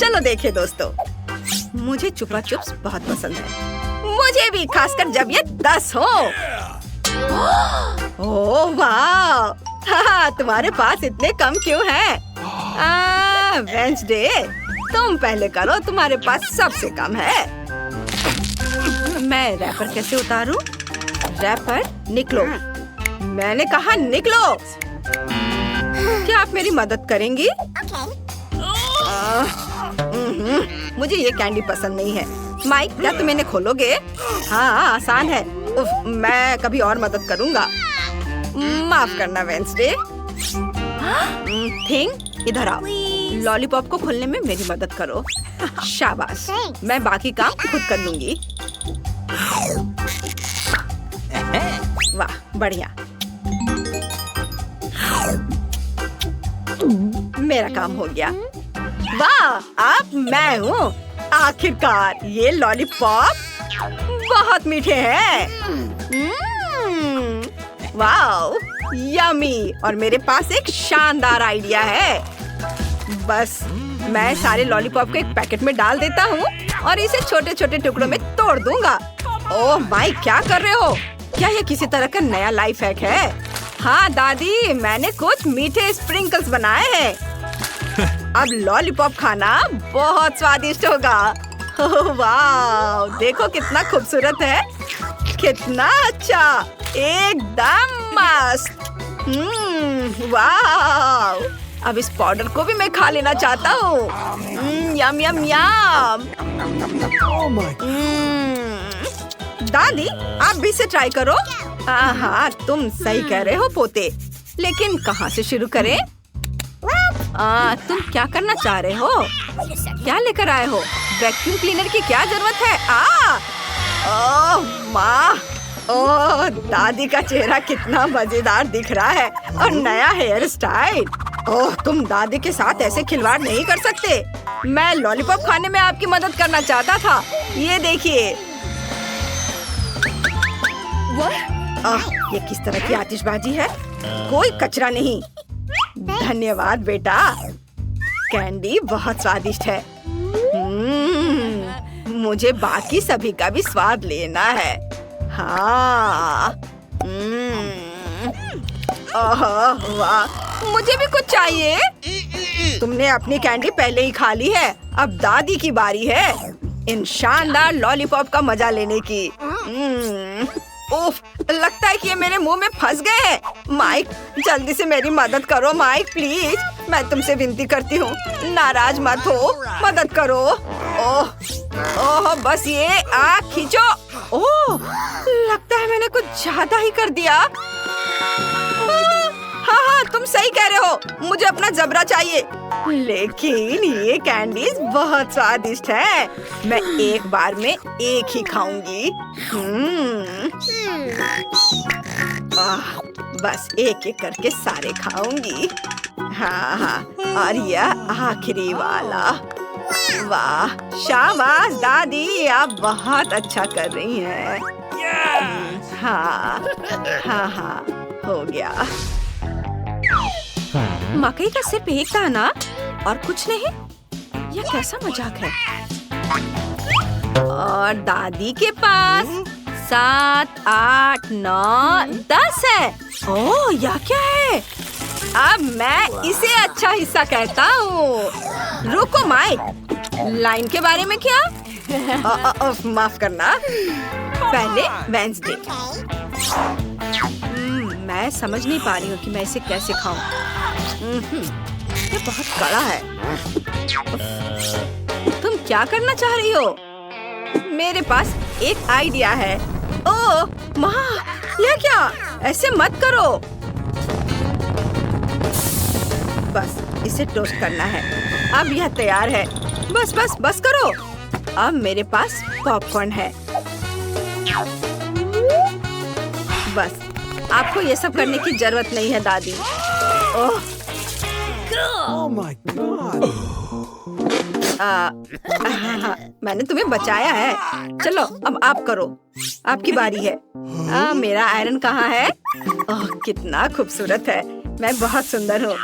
चलो देखे दोस्तों, मुझे चुपा चुप्स बहुत पसंद है। मुझे भी, खासकर जब ये 10 हो। ओह वाह, हाँ, तुम्हारे पास इतने कम क्यों हैं? वेंसडे, तुम पहले करो, तुम्हारे पास सबसे कम है। मैं रैपर कैसे उतारूं? रैपर, निकलो। मैंने कहा निकलो। क्या आप मेरी मदद करेंगी? मुझे ये कैंडी पसंद नहीं है। माइक, क्या तुम इन्हें खोलोगे? हाँ, आसान है। उफ, मैं कभी और मदद करूँगा। माफ करना वेंसडे। थिंग, इधर आओ। लॉलीपॉप को खोलने में मेरी मदद करो। शाबाश, मैं बाकी काम खुद कर लूंगी। वाह, बढ़िया। मेरा काम हो गया। वाह, अब मैं हूँ। आखिरकार ये लॉलीपॉप बहुत मीठे हैं। वाह, यम्मी। और मेरे पास एक शानदार आइडिया है। बस मैं सारे लॉलीपॉप को एक पैकेट में डाल देता हूँ और इसे छोटे छोटे टुकड़ों में तोड़ दूंगा। ओह माई, क्या कर रहे हो? क्या ये किसी तरह का नया लाइफ हैक है? हाँ दादी, मैंने कुछ मीठे स्प्रिंकल्स बनाए हैं। अब लॉलीपॉप खाना बहुत स्वादिष्ट होगा। ओह वाह, देखो कितना खूबसूरत है। कितना अच्छा, एकदम मस्त। वाह, अब इस पाउडर को भी मैं खा लेना चाहता हूँ। यम यम यम। दादी, आप भी इसे ट्राई करो। हाँ, तुम सही कह रहे हो पोते, लेकिन कहाँ से शुरू करें? तुम क्या करना चाह रहे हो? क्या लेकर आए हो? वैक्यूम क्लीनर की क्या जरूरत है? ओह माँ, ओह दादी का चेहरा कितना मजेदार दिख रहा है, और नया हेयर स्टाइल। ओह, तुम दादी के साथ ऐसे खिलवाड़ नहीं कर सकते। मैं लॉलीपॉप खाने में आपकी मदद करना चाहता था। ये देखिए। ये किस तरह की आतिशबाजी है? कोई कचरा नहीं। धन्यवाद बेटा, कैंडी बहुत स्वादिष्ट है। मुझे बाकी सभी का भी स्वाद लेना है। हाँ। वाह, मुझे भी कुछ चाहिए। तुमने अपनी कैंडी पहले ही खा ली है, अब दादी की बारी है इन शानदार लॉलीपॉप का मजा लेने की। उफ, लगता है कि ये मेरे मुंह में फंस गए हैं। माइक, जल्दी से मेरी मदद करो माइक, प्लीज। मैं तुमसे विनती करती हूँ, नाराज मत हो, मदद करो। ओह, बस ये आँख खींचो। ओह, लगता है मैंने कुछ ज्यादा ही कर दिया। हाँ, तुम सही कह रहे हो, मुझे अपना जबरा चाहिए। लेकिन ये कैंडीज बहुत स्वादिष्ट है। मैं एक बार में एक ही खाऊंगी। बस एक एक करके सारे खाऊंगी। हाँ, और यह आखिरी वाला। वाह, शाबाश दादी, आप बहुत अच्छा कर रही हैं। हाँ, हो गया। मकई का सिर्फ एक दाना और कुछ नहीं? यह कैसा मजाक है? और दादी के पास 7, 8, 9, 10 है। ओह, यह क्या है? अब मैं इसे अच्छा हिस्सा कहता हूँ। रुको माइक, लाइन के बारे में क्या? माफ करना। पहले वेंसडे। मैं समझ नहीं पा रही हूँ कि मैं इसे कैसे खाऊं। ये बहुत कड़ा है। तुम क्या करना चाह रही हो? मेरे पास एक आइडिया है। ओह माँ, यह क्या? ऐसे मत करो। बस इसे टोस्ट करना है। अब यह तैयार है। बस करो। अब मेरे पास पॉपकॉर्न है। बस, आपको ये सब करने की जरूरत नहीं है दादी। Oh my God. मैंने तुम्हें बचाया है। चलो अब आप करो, आपकी बारी है। मेरा आयरन कहाँ है? ओह, कितना खूबसूरत है। मैं बहुत सुंदर हूँ।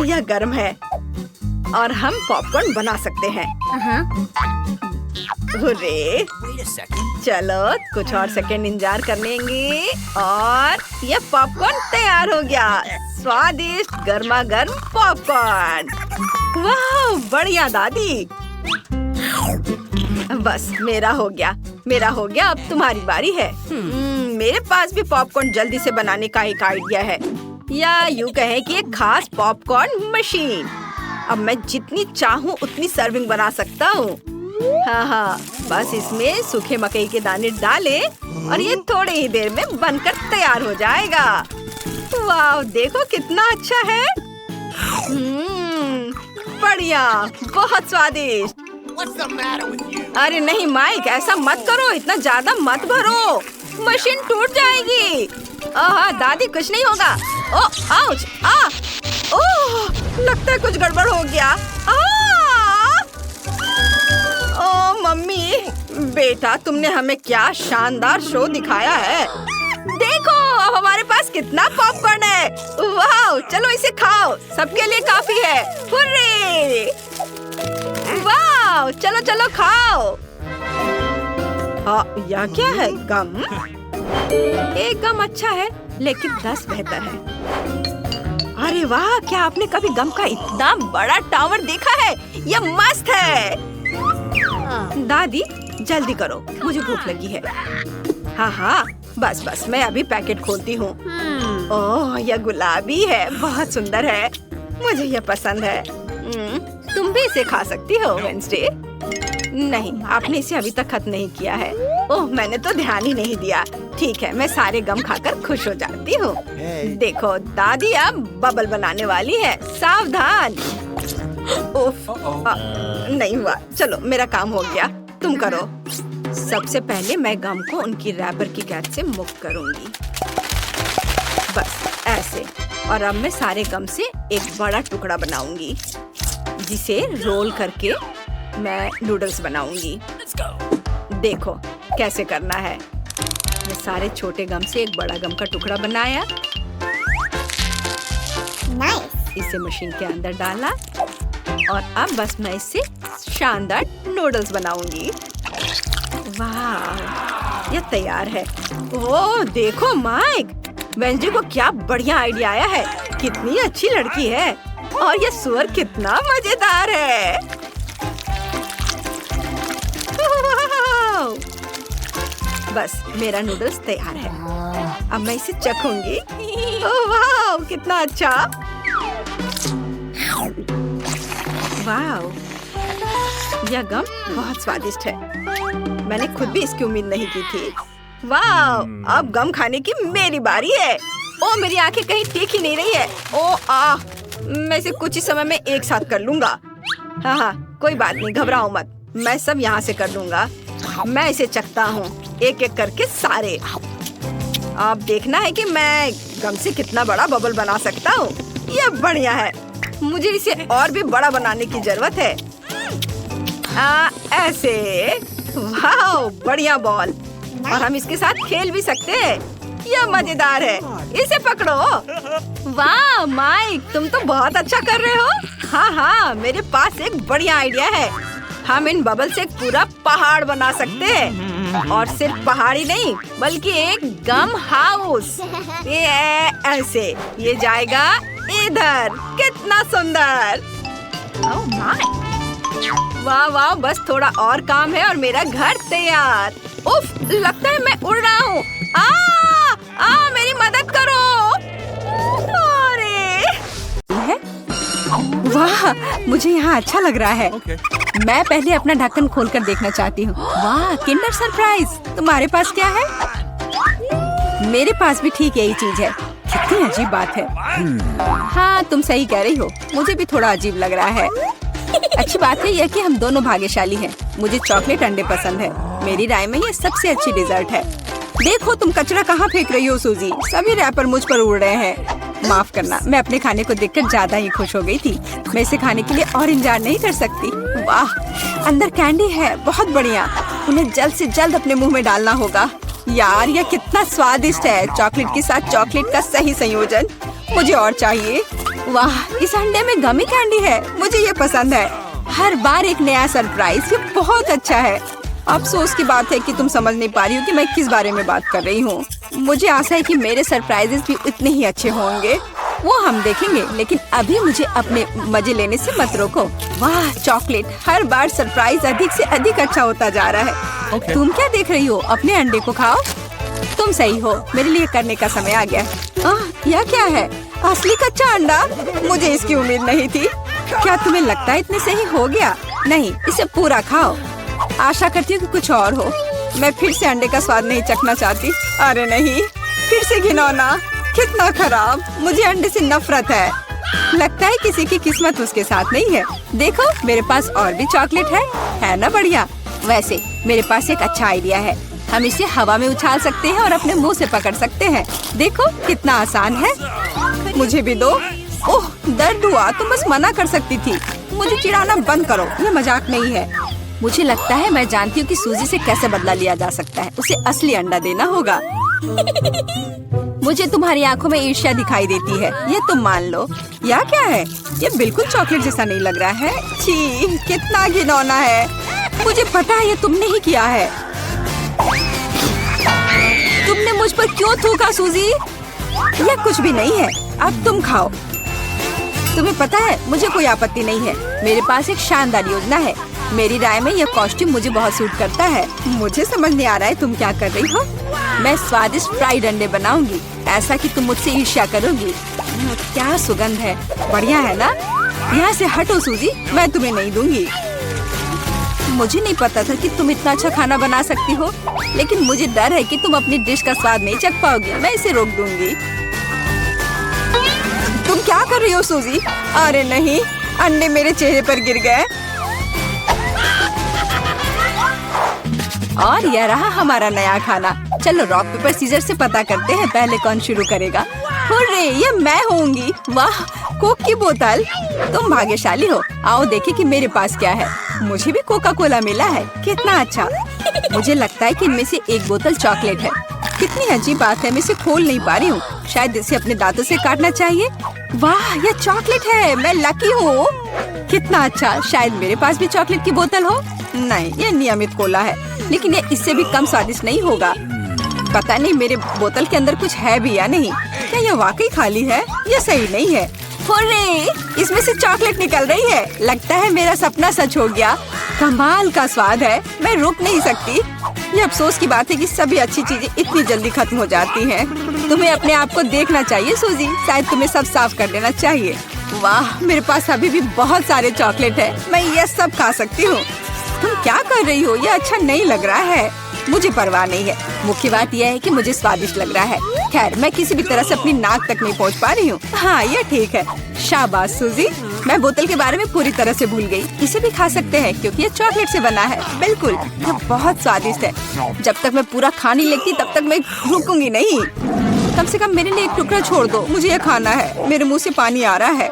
यह गर्म है। और हम पॉपकॉर्न बना सकते हैं। हुर्रे! चलो कुछ और सेकंड इंतजार कर लेंगे और ये पॉपकॉर्न तैयार हो गया। स्वादिष्ट गर्मा गर्म पॉपकॉर्न। वाह, बढ़िया दादी। बस मेरा हो गया। अब तुम्हारी बारी है। मेरे पास भी पॉपकॉर्न जल्दी से बनाने का एक आइडिया है, या यूँ कहें कि एक खास पॉपकॉर्न मशीन। अब मैं जितनी चाहूँ उतनी सर्विंग बना सकता हूँ। हाँ, बस इसमें सूखे मकई के दाने डाले और ये थोड़ी ही देर में बनकर तैयार हो जाएगा। वाह, देखो कितना अच्छा है। बढ़िया, बहुत स्वादिष्ट। अरे नहीं माइक, ऐसा मत करो, इतना ज्यादा मत भरो, मशीन टूट जाएगी। दादी कुछ नहीं होगा। ओह, आउच! ओह, लगता है कुछ गड़बड़ हो गया। ओह मम्मी, बेटा तुमने हमें क्या शानदार शो दिखाया है। देखो अब हमारे पास कितना पॉपकॉर्न है। वाह, चलो इसे खाओ, सबके लिए काफी है। हुर्रे! वाह, चलो चलो खाओ। यह क्या है? गम? एक गम अच्छा है लेकिन 10 बेहतर है। अरे वाह, क्या आपने कभी गम का इतना बड़ा टावर देखा है? यह मस्त है। दादी जल्दी करो, मुझे भूख लगी है। हाँ, बस मैं अभी पैकेट खोलती हूँ। ओह, यह गुलाबी है, बहुत सुंदर है, मुझे यह पसंद है। तुम भी इसे खा सकती हो वेंसडे। नहीं, आपने इसे अभी तक खत्म नहीं किया है। ओह, मैंने तो ध्यान ही नहीं दिया। ठीक है, मैं सारे गम खाकर खुश हो जाती हूँ। देखो दादी अब बबल बनाने वाली है, सावधान। उफ, नहीं हुआ। चलो मेरा काम हो गया, तुम करो। सबसे पहले मैं गम को उनकी रैपर की कैद से मुक्त करूंगी। बस ऐसे। और अब मैं सारे गम से एक बड़ा टुकड़ा बनाऊंगी, जिसे रोल करके मैं नूडल्स बनाऊंगी। देखो कैसे करना है। मैं सारे छोटे गम से एक बड़ा गम का टुकड़ा बनाया। इसे मशीन के अंदर डाला और अब बस मैं इससे शानदार नूडल्स बनाऊंगी। वाह, ये तैयार है। ओह देखो माइक, वेंसडे को क्या बढ़िया आइडिया आया है। कितनी अच्छी लड़की है और ये सुअर कितना मजेदार है। बस मेरा नूडल्स तैयार है। अब मैं इसे चखूंगी। ओह वाह, कितना अच्छा। वाह, यह गम बहुत स्वादिष्ट है। मैंने खुद भी इसकी उम्मीद नहीं की थी। वाह, अब गम खाने की मेरी बारी है। ओ मेरी आंखें कहीं टिक ही नहीं रही है। ओ मैं इसे कुछ ही समय में एक साथ कर लूंगा। हाँ, कोई बात नहीं, घबराओ मत, मैं सब यहाँ से कर लूंगा। मैं इसे चखता हूँ एक एक करके सारे। अब देखना है कि मैं गम से कितना बड़ा बबल बना सकता हूँ। यह बढ़िया है, मुझे इसे और भी बड़ा बनाने की जरूरत है। ऐसे। वाह, बढ़िया बॉल। और हम इसके साथ खेल भी सकते हैं। यह मजेदार है, इसे पकड़ो। वाह माइक, तुम तो बहुत अच्छा कर रहे हो। हाँ, मेरे पास एक बढ़िया आइडिया है। हम इन बबल से एक पूरा पहाड़ बना सकते हैं। और सिर्फ पहाड़ी नहीं, बल्कि एक गम हाउस। ये ऐसे, ये जाएगा इधर। कितना सुंदर। ओह माय, वाह, बस थोड़ा और काम है और मेरा घर तैयार। उफ, लगता है मैं उड़ रहा हूँ। मेरी मदद करो। अरे वाह, मुझे यहाँ अच्छा लग रहा है। मैं पहले अपना ढक्कन खोलकर देखना चाहती हूँ। वाह, किंडर सरप्राइज। तुम्हारे पास क्या है? मेरे पास भी ठीक यही चीज है। कितनी अजीब बात है। हाँ, तुम सही कह रही हो, मुझे भी थोड़ा अजीब लग रहा है। अच्छी बात है यह कि हम दोनों भाग्यशाली हैं। मुझे चॉकलेट अंडे पसंद है। मेरी राय में ये सबसे अच्छी डिजर्ट है। देखो तुम कचरा कहाँ फेंक रही हो सूजी। सभी रैपर मुझ पर उड़ रहे हैं। माफ करना, मैं अपने खाने को देखकर ज्यादा ही खुश हो गई थी। मैं इसे खाने के लिए और इंतजार नहीं कर सकती। वाह, अंदर कैंडी है, बहुत बढ़िया। उन्हें जल्द से जल्द अपने मुंह में डालना होगा। यार, यह कितना स्वादिष्ट है। चॉकलेट के साथ चॉकलेट का सही संयोजन। मुझे और चाहिए। वाह, इस अंडे में गमी कैंडी है। मुझे ये पसंद है। हर बार एक नया सरप्राइज। ये बहुत अच्छा है। अफसोस की बात है कि तुम समझ नहीं पा रही हो कि मैं किस बारे में बात कर रही हूँ। मुझे आशा है कि मेरे सरप्राइजेस भी उतने ही अच्छे होंगे। वो हम देखेंगे, लेकिन अभी मुझे अपने मजे लेने से मत रोको। वाह, चॉकलेट। हर बार सरप्राइज अधिक से अधिक अच्छा होता जा रहा है। तुम क्या देख रही हो? अपने अंडे को खाओ। तुम सही हो। मेरे लिए करने का समय आ गया। यह क्या है? असली कच्चा अंडा? मुझे इसकी उम्मीद नहीं थी। क्या तुम्हें लगता है इतने से ही हो गया? नहीं, इसे पूरा खाओ। आशा करती हूँ कि कुछ और हो। मैं फिर से अंडे का स्वाद नहीं चखना चाहती। अरे नहीं, फिर से घिनौना। कितना खराब। मुझे अंडे से नफरत है। लगता है किसी की किस्मत उसके साथ नहीं है। देखो, मेरे पास और भी चॉकलेट है ना? बढ़िया। वैसे मेरे पास एक अच्छा आइडिया है। हम इसे हवा में उछाल सकते हैं और अपने मुंह से पकड़ सकते हैं। देखो कितना आसान है। मुझे भी दो। ओह, दर्द हुआ। तुम बस मना कर सकती थी। मुझे चिढ़ाना बंद करो। ये मजाक नहीं है। मुझे लगता है मैं जानती हूँ कि सूजी से कैसे बदला लिया जा सकता है। उसे असली अंडा देना होगा। मुझे तुम्हारी आंखों में ईर्ष्या दिखाई देती है, ये तुम मान लो। यह क्या है? ये बिल्कुल चॉकलेट जैसा नहीं लग रहा है। छी, कितना घिनौना है। मुझे पता है ये तुमने ही किया है। तुमने मुझ पर क्यों थूका सूजी? यह कुछ भी नहीं है। अब तुम खाओ। तुम्हें पता है, मुझे कोई आपत्ति नहीं है। मेरे पास एक शानदार योजना है। मेरी राय में यह कॉस्ट्यूम मुझे बहुत सूट करता है। मुझे समझ नहीं आ रहा है तुम क्या कर रही हो। मैं स्वादिष्ट फ्राइड अंडे बनाऊंगी, ऐसा कि तुम मुझसे ईर्ष्या करोगी। क्या सुगंध है। बढ़िया है ना? यहाँ से हटो सूजी, मैं तुम्हें नहीं दूंगी। मुझे नहीं पता था कि तुम इतना अच्छा खाना बना सकती हो, लेकिन मुझे डर है कि तुम अपनी डिश का स्वाद नहीं चख पाओगी। मैं इसे रोक दूंगी। तुम क्या कर रही हो सूजी? अरे नहीं, अंडे मेरे चेहरे पर गिर गए। और यह रहा हमारा नया खाना। चलो रॉक पेपर सीजर से पता करते हैं पहले कौन शुरू करेगा। हुर्रे, ये मैं होंगी। वाह, कोक की बोतल। तुम भाग्यशाली हो। आओ देखें कि मेरे पास क्या है। मुझे भी कोका कोला मिला है। कितना अच्छा। मुझे लगता है कि इनमें से एक बोतल चॉकलेट है। कितनी अजीब बात है, मैं इसे खोल नहीं पा रही हूँ। शायद इसे अपने दांतों से काटना चाहिए। वाह, यह चॉकलेट है। मैं लकी हूँ। कितना अच्छा। शायद मेरे पास भी चॉकलेट की बोतल हो। नहीं, यह नियमित कोला है, लेकिन ये इससे भी कम स्वादिष्ट नहीं होगा। पता नहीं मेरे बोतल के अंदर कुछ है भी या नहीं। क्या यह वाकई खाली है? यह सही नहीं है। हुर्रे, इसमें से चॉकलेट निकल रही है। लगता है मेरा सपना सच हो गया। कमाल का स्वाद है। मैं रुक नहीं सकती। ये अफसोस की बात है कि सभी अच्छी चीजें इतनी जल्दी खत्म हो जाती हैं। तुम्हें अपने आप को देखना चाहिए सूजी। शायद तुम्हें सब साफ कर देना चाहिए। वाह, मेरे पास अभी भी बहुत सारे चॉकलेट है। मैं ये सब खा सकती हूँ। तुम क्या कर रही हो? ये अच्छा नहीं लग रहा है। मुझे परवाह नहीं है। मुख्य बात यह है कि मुझे स्वादिष्ट लग रहा है। खैर, मैं किसी भी तरह से अपनी नाक तक नहीं पहुंच पा रही हूँ। हाँ, ये ठीक है। शाबाश सूजी। मैं बोतल के बारे में पूरी तरह से भूल गई। इसे भी खा सकते हैं क्योंकि ये चॉकलेट से बना है। बिल्कुल, ये बहुत स्वादिष्ट है। जब तक मैं पूरा खा नहीं लेती तब तक मैं रुकूंगी नहीं। कम से कम मेरे लिए एक टुकड़ा छोड़ दो। मुझे ये खाना है। मेरे मुंह से पानी आ रहा है।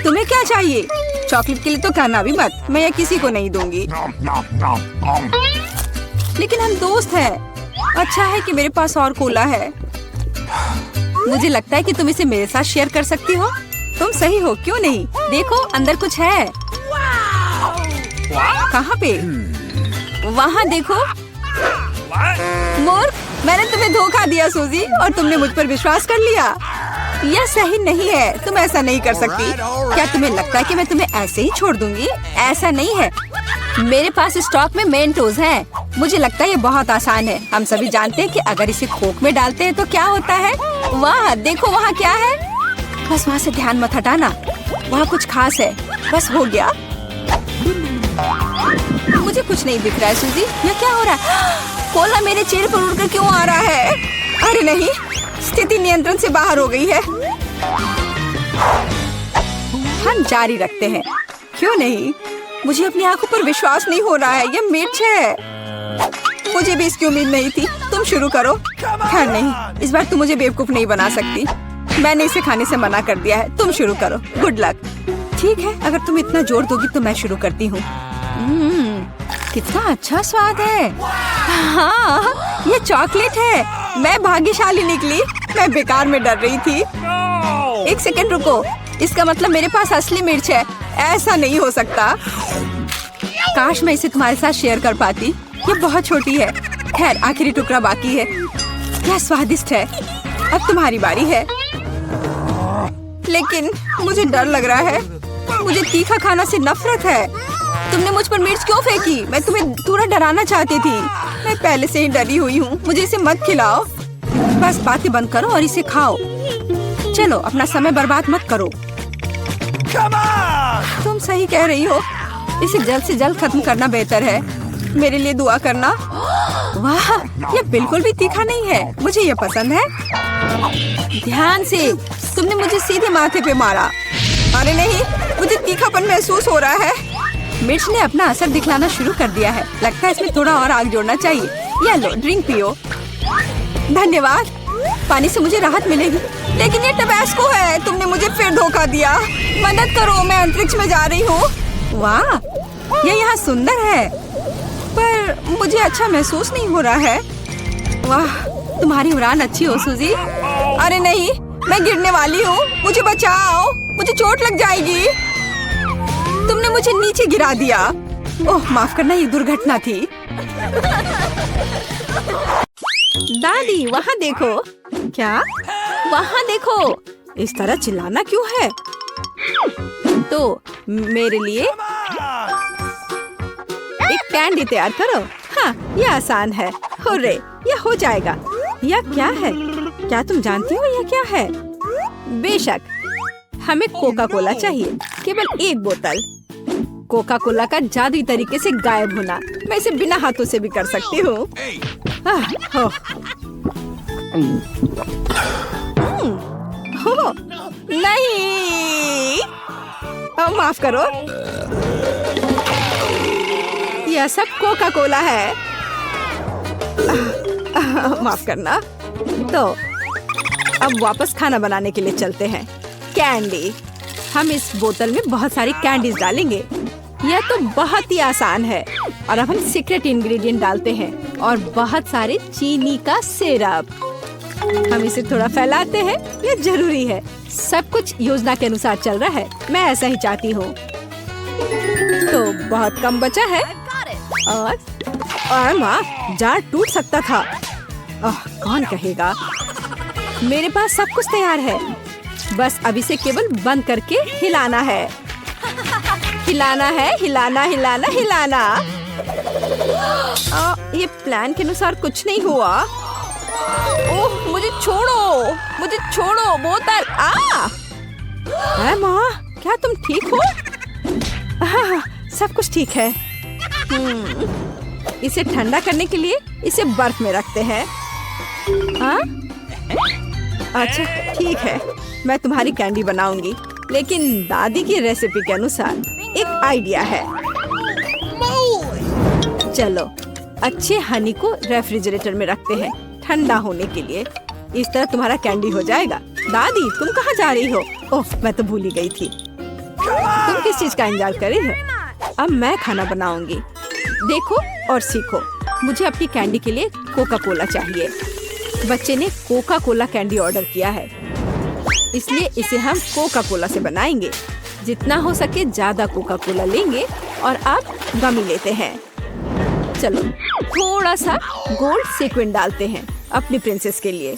तुम्हें क्या चाहिए? चॉकलेट के लिए तो कहना भी मत। मैं ये किसी को नहीं दूंगी। लेकिन हम दोस्त हैं। अच्छा है कि मेरे पास और कोला है। मुझे लगता है कि तुम इसे मेरे साथ शेयर कर सकती हो। तुम सही हो, क्यों नहीं? देखो, अंदर कुछ है। कहाँ पे? वहाँ देखो। मूर्ख, मैंने तुम्हें धोखा दिया सूजी, और तुमने मुझ पर विश्वास कर लिया। यह सही नहीं है। तुम ऐसा नहीं कर सकती। क्या तुम्हें लगता है कि मैं तुम्हें ऐसे ही छोड़ दूंगी? ऐसा नहीं है। मेरे पास स्टॉक में मेंटोस है। मुझे लगता है ये बहुत आसान है। हम सभी जानते हैं कि अगर इसे कोक में डालते हैं तो क्या होता है। वाह, देखो वहाँ क्या है। बस वहाँ से ध्यान मत हटाना। वहाँ कुछ खास है। बस हो गया। मुझे कुछ नहीं दिख रहा है सूजी। यह क्या हो रहा है? कोला मेरे चेहरे पर उड़कर क्यों आ रहा है? अरे नहीं, स्थिति नियंत्रण से बाहर हो गई है। हम जारी रखते हैं, क्यों नहीं? मुझे अपनी आंखों पर विश्वास नहीं हो रहा है। ये मिर्च है। मुझे भी इसकी उम्मीद नहीं थी। तुम शुरू करो। खैर नहीं, इस बार तुम मुझे बेवकूफ नहीं बना सकती। मैंने इसे खाने से मना कर दिया है। तुम शुरू करो। Good luck. ठीक है, अगर तुम इतना जोर दोगी तो मैं शुरू करती हूँ। कितना अच्छा स्वाद है। हाँ, ये चॉकलेट है। मैं भाग्यशाली निकली। मैं बेकार में डर रही थी। एक सेकंड रुको, इसका मतलब मेरे पास असली मिर्च है। ऐसा नहीं हो सकता। काश मैं इसे तुम्हारे साथ शेयर कर पाती। ये बहुत छोटी है। खैर, आखिरी टुकड़ा बाकी है। क्या स्वादिष्ट है। अब तुम्हारी बारी है। लेकिन मुझे डर लग रहा है। मुझे तीखा खाना से नफरत है। तुमने मुझ पर मिर्च क्यों फेंकी? मैं तुम्हें थोड़ा डराना चाहती थी। मैं पहले से ही डरी हुई हूँ। मुझे इसे मत खिलाओ। बस बातें बंद करो और इसे खाओ। चलो, अपना समय बर्बाद मत करो। तुम सही कह रही हो। इसे जल्द से जल्द खत्म करना बेहतर है। मेरे लिए दुआ करना। वाह, ये बिल्कुल भी तीखा नहीं है। मुझे ये पसंद है। ध्यान से। तुमने मुझे सीधे माथे पे मारा। अरे नहीं, मुझे तीखापन महसूस हो रहा है। मिर्च ने अपना असर दिखलाना शुरू कर दिया है। लगता है इसमें थोड़ा और आग जोड़ना चाहिए। या लो, ड्रिंक पियो। धन्यवाद। पानी से मुझे राहत मिलेगी। लेकिन ये टबैस्को है। तुमने मुझे फिर धोखा दिया। मदद करो, मैं अंतरिक्ष में जा रही हूँ। वाह, ये यहाँ सुंदर है, पर मुझे अच्छा महसूस नहीं हो रहा है। वाह, तुम्हारी उड़ान अच्छी हो सूजी। अरे नहीं, मैं गिरने वाली हूँ। मुझे बचाओ, मुझे चोट लग जाएगी। तुमने मुझे नीचे गिरा दिया। ओह, माफ करना, ये दुर्घटना थी। दादी, वहाँ देखो। क्या? वहाँ देखो। इस तरह चिल्लाना क्यों है? तो मेरे लिए एक कैंडी तैयार करो। हाँ, ये आसान है। हुर्रे, ये हो जाएगा। यह क्या है? क्या तुम जानती हो यह क्या है? बेशक, हमें कोका कोला चाहिए। केवल एक बोतल। कोका कोला का जादुई तरीके से गायब होना। मैं इसे बिना हाथों से भी कर सकती हूँ। नहीं, माफ करो। यह सब कोका कोला है। माफ करना। तो अब वापस खाना बनाने के लिए चलते हैं। कैंडी। हम इस बोतल में बहुत सारी कैंडीज डालेंगे। यह तो बहुत ही आसान है। और अब हम सीक्रेट इंग्रेडिएंट डालते हैं और बहुत सारे चीनी का सिरप। हम इसे थोड़ा फैलाते हैं। यह जरूरी है। सब कुछ योजना के अनुसार चल रहा है। मैं ऐसा ही चाहती हूँ। तो बहुत कम बचा है। और माँ, जार टूट सकता था। कौन कहेगा? मेरे पास सब कुछ तैयार है। बस अब इसे केवल बंद करके हिलाना है। हिलाना है, हिलाना हिलाना हिलाना। ये प्लान के अनुसार कुछ नहीं हुआ। ओह, मुझे छोड़ो, मुझे छोड़ो बोतल। माँ, क्या तुम ठीक हो? सब कुछ ठीक है। इसे ठंडा करने के लिए इसे बर्फ में रखते हैं। अच्छा, ठीक है। मैं तुम्हारी कैंडी बनाऊंगी, लेकिन दादी की रेसिपी के अनुसार। एक आइडिया है। चलो, अच्छे हनी को रेफ्रिजरेटर में रखते हैं ठंडा होने के लिए। इस तरह तुम्हारा कैंडी हो जाएगा। दादी, तुम कहाँ जा रही हो? ओह, मैं तो भूल ही गई थी। तुम किस चीज का इंतजार कर रही हो? अब मैं खाना बनाऊंगी। देखो और सीखो। मुझे अपनी कैंडी के लिए कोका कोला चाहिए। बच्चे ने कोका कोला कैंडी ऑर्डर किया है, इसलिए इसे हम कोका कोला से बनाएंगे। जितना हो सके ज्यादा कोका कोला लेंगे और अब गमी लेते हैं। चलो, थोड़ा सा गोल्ड सीक्वेंस डालते हैं अपनी प्रिंसेस के लिए।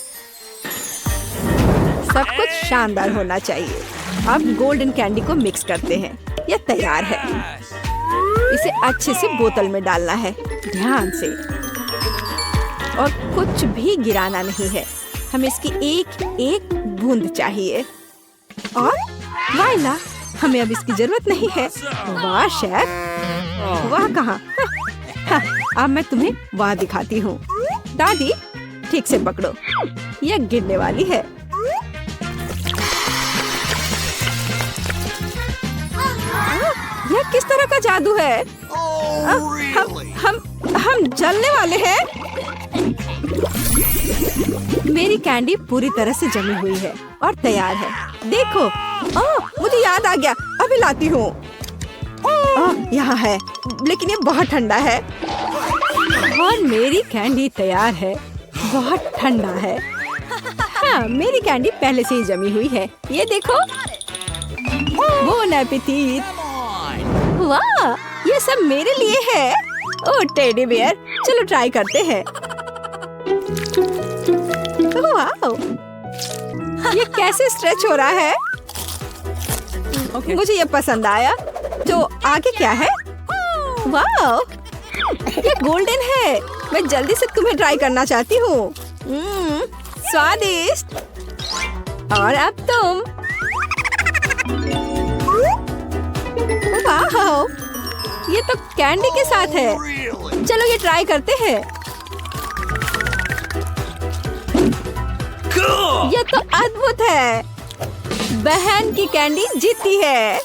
सब कुछ शानदार होना चाहिए। अब गोल्डन कैंडी को मिक्स करते हैं। यह तैयार है। इसे अच्छे से बोतल में डालना है, ध्यान से। और कुछ भी गिराना नहीं है। हमें इसकी एक एक बूंद चाहिए। और वाइला, हमें अब इसकी जरूरत नहीं है। वाह शेफ, वाह कहाँ? अब मैं तुम्हें वाह दिखाती हूँ। दादी, ठीक से पकड़ो, यह गिरने वाली है। यह किस तरह का जादू है? हम जलने वाले हैं। मेरी कैंडी पूरी तरह से जमी हुई है और तैयार है। देखो, मुझे याद आ गया। अभी लाती हूँ। यहाँ है, लेकिन ये बहुत ठंडा है। और मेरी कैंडी तैयार है। बहुत ठंडा है। हाँ, मेरी कैंडी पहले से ही जमी हुई है। ये देखो। Bone appétit. वाह, ये सब मेरे लिए है। ओह टेडी बियर, चलो ट्राई करते हैं। वाह, ये कैसे स्ट्रेच हो रहा है? मुझे ये पसंद आया। तो आगे क्या है? वाह, ये गोल्डन है। मैं जल्दी से तुम्हें ट्राई करना चाहती हूँ। स्वादिष्ट। और अब तुम। वाह, ये तो कैंडी के साथ है। चलो ये ट्राई करते हैं। ये तो अद्भुत है। बहन की कैंडी जीती है।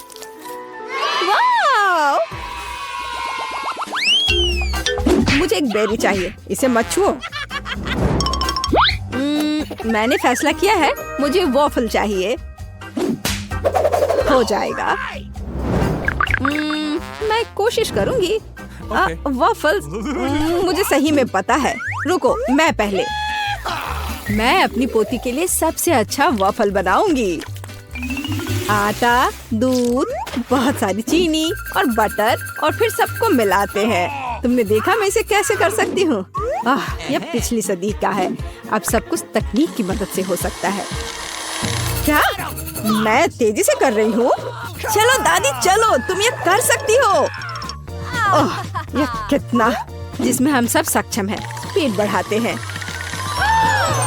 वाह! मुझे एक बेरी चाहिए। इसे मत छुओ। मैंने फैसला किया है, मुझे वॉफल चाहिए। हो जाएगा। मैं कोशिश करूंगी। वॉफल्स मुझे सही में पता है। रुको, मैं पहले। मैं अपनी पोती के लिए सबसे अच्छा वॉफल बनाऊंगी। आटा, दूध, बहुत सारी चीनी और बटर और फिर सबको मिलाते हैं। तुमने देखा मैं इसे कैसे कर सकती हूँ? यह पिछली सदी का है। अब सब कुछ तकनीक की मदद से हो सकता है। क्या मैं तेजी से कर रही हूँ? चलो दादी चलो, तुम ये कर सकती हो। यह कितना जिसमें हम सब सक्षम हैं। पेट बढ़ाते हैं।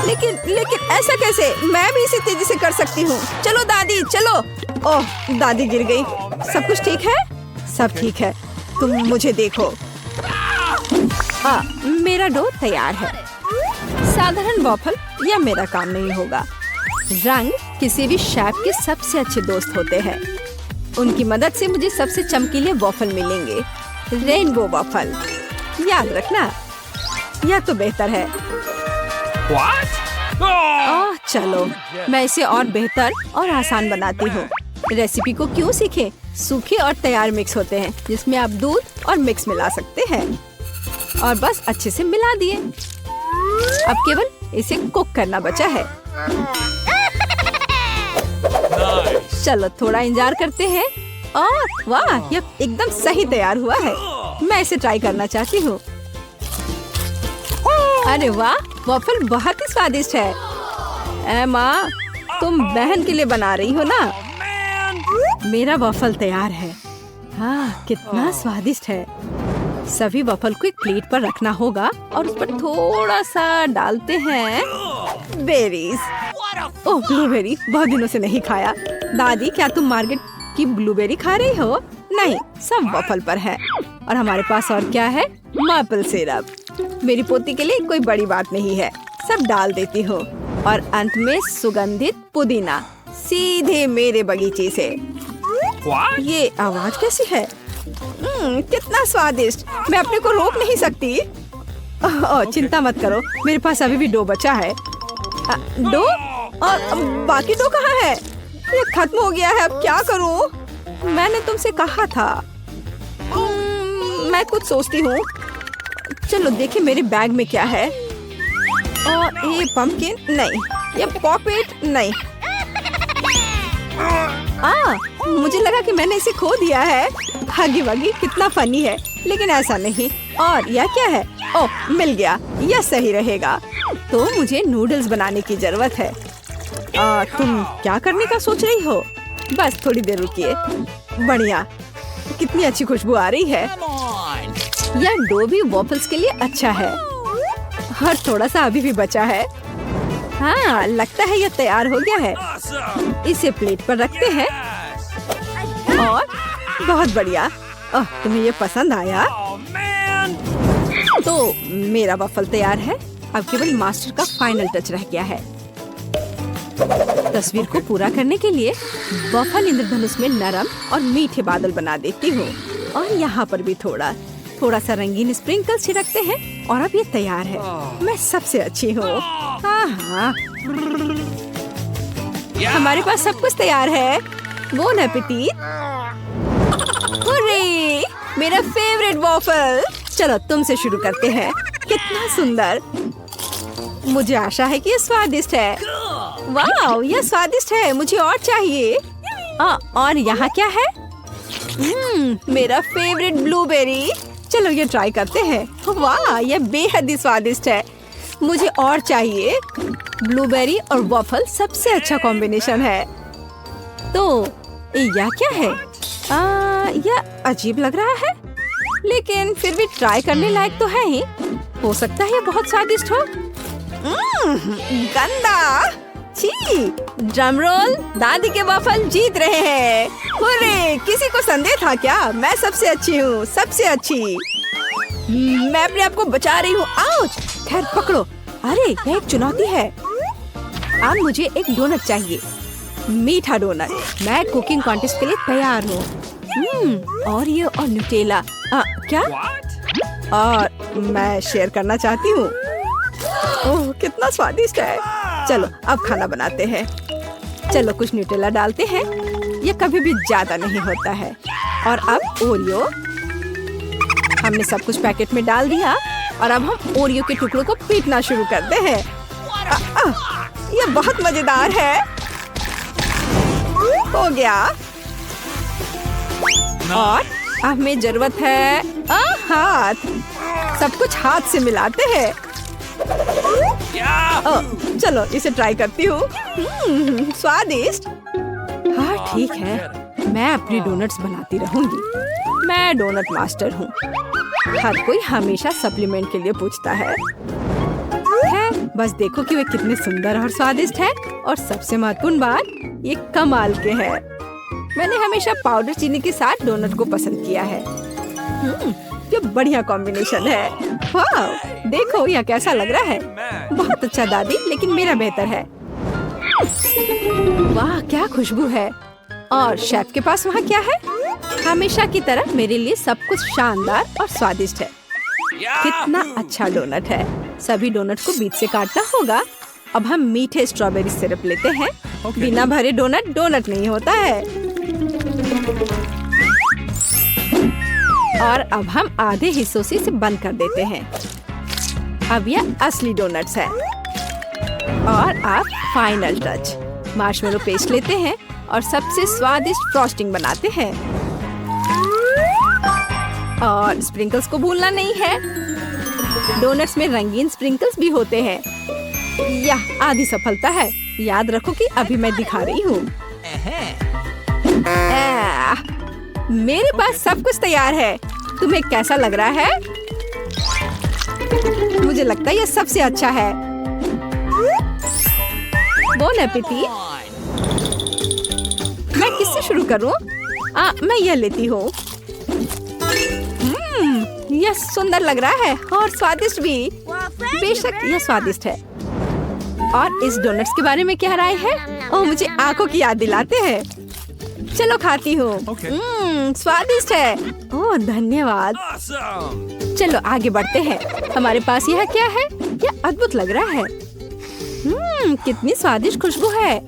लेकिन ऐसा कैसे? मैं भी इसे तेजी से कर सकती हूँ। चलो दादी चलो। ओह दादी गिर गई। सब कुछ ठीक है? सब ठीक है। तुम मुझे देखो। मेरा डो तैयार है। साधारण वॉफल या मेरा काम नहीं होगा। रंग किसी भी शेफ के सबसे अच्छे दोस्त होते हैं। उनकी मदद से मुझे सबसे चमकीले वॉफल मिलेंगे। Rainbow waffle. याद रखना, यह तो बेहतर है। चलो मैं इसे और बेहतर और आसान बनाती हूँ। रेसिपी को क्यों सीखें? सूखे और तैयार मिक्स होते हैं, जिसमें आप दूध और मिक्स मिला सकते हैं और बस अच्छे से मिला दिए। अब केवल इसे कुक करना बचा है। चलो थोड़ा इंतजार करते हैं। वाह, यह एकदम सही तैयार हुआ है। मैं इसे ट्राई करना चाहती हूँ। अरे वाह, वॉफल बहुत ही स्वादिष्ट है। माँ, तुम बहन के लिए बना रही हो ना? मेरा वॉफल तैयार है। कितना स्वादिष्ट है। सभी वॉफल को एक प्लेट पर रखना होगा और उस पर थोड़ा सा डालते हैं बेरीज। ओह ब्लूबेरी, बहुत दिनों से नहीं खाया। दादी, क्या तुम मार्केट की ब्लूबेरी खा रही हो? नहीं, सब वॉफल पर है। और हमारे पास और क्या है? Maple syrup. मेरी पोती के लिए कोई बड़ी बात नहीं है, सब डाल देती हूँ। और अंत में सुगंधित पुदीना, सीधे मेरे बगीचे से। ये आवाज कैसी है? कितना स्वादिष्ट। मैं अपने को रोक नहीं सकती। चिंता मत करो, मेरे पास अभी भी डो बचा है। डो? और बाकी डो कहाँ है? ये खत्म हो गया है। अब क्या करूँ? मैंने तुमसे कहा था। मैं कुछ सोचती हूँ। चलो देखें मेरे बैग में क्या है। ये पंपकिन नहीं, ये पॉकेट नहीं। मुझे लगा कि मैंने इसे खो दिया है। हगी वगी, कितना फनी है, लेकिन ऐसा नहीं। और यह क्या है? ओह मिल गया, यह सही रहेगा। तो मुझे नूडल्स बनाने की जरूरत है। तुम क्या करने का सोच रही हो? बस थोड़ी देर रुकिए। बढ़िया, कितनी अच्छी खुशबू आ रही है। यह डो भी वॉफल्स के लिए अच्छा है। और थोड़ा सा अभी भी बचा है। लगता है यह तैयार हो गया है। इसे प्लेट पर रखते हैं। और बहुत बढ़िया। तुम्हें ये पसंद आया? तो मेरा वॉफल तैयार है। अब केवल मास्टर का फाइनल टच रह गया है। तस्वीर को पूरा करने के लिए वॉफल इंद्रधनुष में नरम और मीठे बादल बना देती हूँ। और यहाँ पर भी थोड़ा सा रंगीन स्प्रिंकल छिड़कते हैं। और अब ये तैयार है। मैं सबसे अच्छी हूँ। हमारे पास सब कुछ तैयार है। Bone appétit. हुर्रे, मेरा फेवरेट वॉफल। चलो तुमसे शुरू करते हैं। कितना सुंदर। मुझे आशा है कि ये स्वादिष्ट है। वाह, यह स्वादिष्ट है, मुझे और चाहिए। और यहाँ क्या है? मेरा फेवरेट ब्लूबेरी। चलो ये ट्राई करते हैं। वाह, यह बेहद ही स्वादिष्ट है, मुझे और चाहिए। ब्लूबेरी और वॉफल सबसे अच्छा कॉम्बिनेशन है। तो यह क्या है? यह अजीब लग रहा है, लेकिन फिर भी ट्राई करने लायक तो है ही। हो सकता है ये बहुत स्वादिष्ट हो। गंदा। छी। ड्रम रोल, दादी के वॉफल जीत रहे हैं। हुर्रे, किसी को संदेह था क्या? मैं सबसे अच्छी हूँ, सबसे अच्छी। मैं अपने आप को बचा रही हूँ। आउच! खैर पकड़ो। अरे यह एक चुनौती है। अब मुझे एक डोनट चाहिए, मीठा डोनट। मैं कुकिंग कॉन्टेस्ट के लिए तैयार हूँ। ओरियो और न्यूटेला। क्या? और मैं शेयर करना चाहती हूँ। ओह, कितना स्वादिष्ट है। चलो अब खाना बनाते हैं। चलो कुछ न्यूटेला डालते हैं, ये कभी भी ज्यादा नहीं होता है। और अब ओरियो, हमने सब कुछ पैकेट में डाल दिया और अब हम ओरियो के टुकड़ों को पीटना शुरू करते हैं। ये बहुत मजेदार है। हो गया। और अब हमें जरूरत है हाथ। सब कुछ हाथ से मिलाते हैं। चलो इसे ट्राई करती हूँ। स्वादिष्ट। हाँ ठीक है, मैं अपनी डोनट्स बनाती रहूंगी। मैं डोनट मास्टर हूँ। हर कोई हमेशा सप्लीमेंट के लिए पूछता है। बस देखो कि वे कितने सुंदर और स्वादिष्ट हैं। और सबसे महत्वपूर्ण बात, ये कमाल के हैं। मैंने हमेशा पाउडर चीनी के साथ डोनट को पसंद किया है। ये बढ़िया कॉम्बिनेशन है। वाह, देखो यह कैसा लग रहा है। बहुत अच्छा दादी, लेकिन मेरा बेहतर है। वाह क्या खुशबू है। और शेफ के पास वहाँ क्या है? हमेशा की तरह मेरे लिए सब कुछ शानदार और स्वादिष्ट है। कितना अच्छा डोनट है। सभी डोनट को बीच से काटना होगा। अब हम मीठे स्ट्रॉबेरी सिरप लेते हैं। बिना भरे डोनट डोनट नहीं होता है। और अब हम आधे हिस्सों से इसे बंद कर देते हैं। अब यह असली डोनट्स है। और अब फाइनल टच, मार्शमेलो पेस्ट लेते हैं और सबसे स्वादिष्ट फ्रॉस्टिंग बनाते हैं। और स्प्रिंकल्स को भूलना नहीं है। डोनट्स में रंगीन स्प्रिंकल्स भी होते हैं। यह आधी सफलता है। याद रखो कि अभी मैं दिखा रही हूँ। मेरे पास सब कुछ तैयार है। तुम्हें कैसा लग रहा है? मुझे लगता है यह सबसे अच्छा है। बोन एपेटी। मैं किससे शुरू करूं? मैं यह लेती हूँ। यह सुंदर लग रहा है और स्वादिष्ट भी। बेशक यह स्वादिष्ट है। और इस डोनट्स के बारे में क्या राय है? ओह, मुझे आंखों की याद दिलाते हैं। चलो खाती हूँ। स्वादिष्ट है। ओह धन्यवाद। चलो आगे बढ़ते हैं। हमारे पास यह क्या है? यह अद्भुत लग रहा है। कितनी स्वादिष्ट खुशबू है।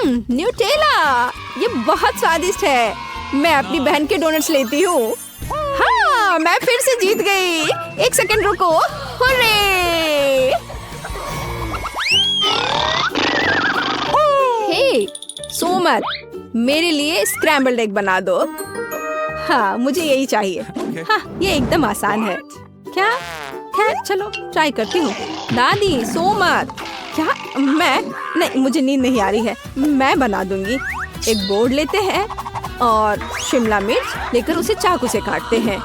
न्यूटेला, ये बहुत स्वादिष्ट है। मैं अपनी बहन के डोनट्स लेती हूँ। हाँ, मैं फिर से जीत गई। एक सेकंड रुको। हुर्रे! हे, सोमर, मेरे लिए स्क्रैम्बल्ड एग बना दो। हाँ, मुझे यही चाहिए। हाँ, ये एकदम आसान है। क्या? खैर चलो ट्राई करती हूँ। दादी, सोमर। क्या? मैं? नहीं, मुझे नींद नहीं आ रही है। मैं बना दूंगी। एक बोर्ड लेते हैं और शिमला मिर्च लेकर उसे चाकू से काटते हैं।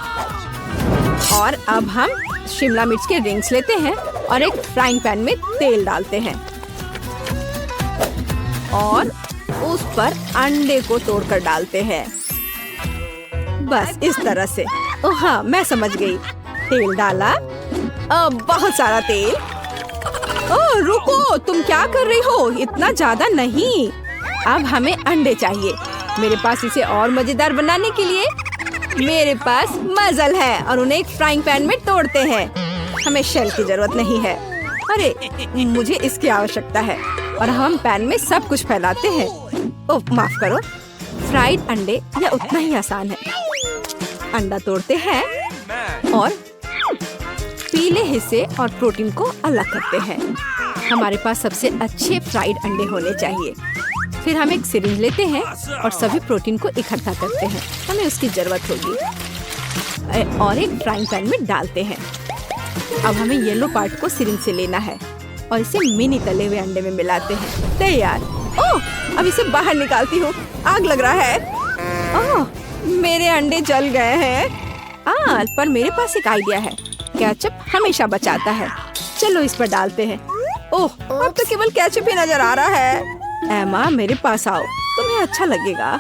और अब हम शिमला मिर्च के रिंग्स लेते हैं और एक फ्राइंग पैन में तेल डालते हैं और उस पर अंडे को तोड़कर डालते हैं। बस इस तरह से। ओह हाँ, मैं समझ गई। तेल डाला, बहुत सारा तेल। ओह रुको, तुम क्या कर रही हो? इतना ज्यादा नहीं। अब हमें अंडे चाहिए। मेरे पास इसे और मजेदार बनाने के लिए मेरे पास मजल है और उन्हें एक फ्राइंग पैन में तोड़ते हैं। हमें शेल की जरूरत नहीं है। अरे मुझे इसकी आवश्यकता है। और हम पैन में सब कुछ फैलाते हैं। ओह माफ करो। फ्राइड अंडे यह उतना ही आसान है। अंडा तोड़ते हैं और पीले हिस्से और प्रोटीन को अलग करते हैं। हमारे पास सबसे अच्छे फ्राइड अंडे होने चाहिए। फिर हम एक सिरिंज लेते हैं और सभी प्रोटीन को इकट्ठा करते हैं। हमें उसकी जरूरत होगी और एक फ्राइंग पैन में डालते हैं। अब हमें येलो पार्ट को सिरिंज से लेना है और इसे मिनी तले हुए अंडे में मिलाते हैं। तैयार। ओह, अब इसे बाहर निकालती हूँ। आग लग रहा है। ओह, मेरे अंडे जल गए हैं। पर मेरे पास एक आइडिया है। केचप हमेशा बचाता है। चलो इस पर डालते हैं। ओह, अब तो केवल केचप ही नजर आ रहा है। एमा, मेरे पास आओ, तुम्हें अच्छा लगेगा।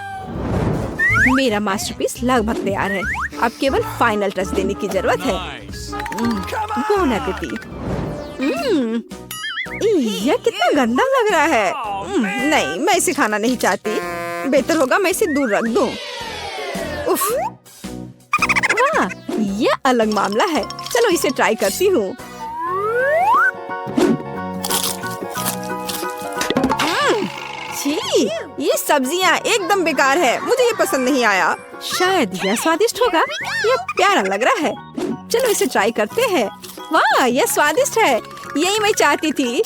मेरा मास्टरपीस लगभग तैयार है। अब केवल फाइनल टच देने की जरूरत है। Bone appétit. यह कितना गंदा लग रहा है। नहीं, मैं इसे खाना नहीं चाहती। बेहतर होगा मैं इसे दूर रख दूं। उफ, वाह, यह अलग मामला है। चलो इसे ट्राई करती हूँ। छी, ये सब्जियाँ एकदम बेकार है। मुझे ये पसंद नहीं आया। शायद यह स्वादिष्ट होगा। यह प्यारा लग रहा है। चलो इसे ट्राई करते हैं। वाह, यह स्वादिष्ट है। यही मैं चाहती थी।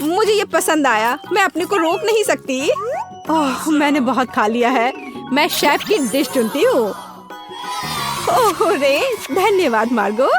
मुझे ये पसंद आया। मैं अपने को रोक नहीं सकती। ओह, मैंने बहुत खा लिया है। मैं शेफ की डिश चुनती हूँ। ओह रे, धन्यवाद मार्गो।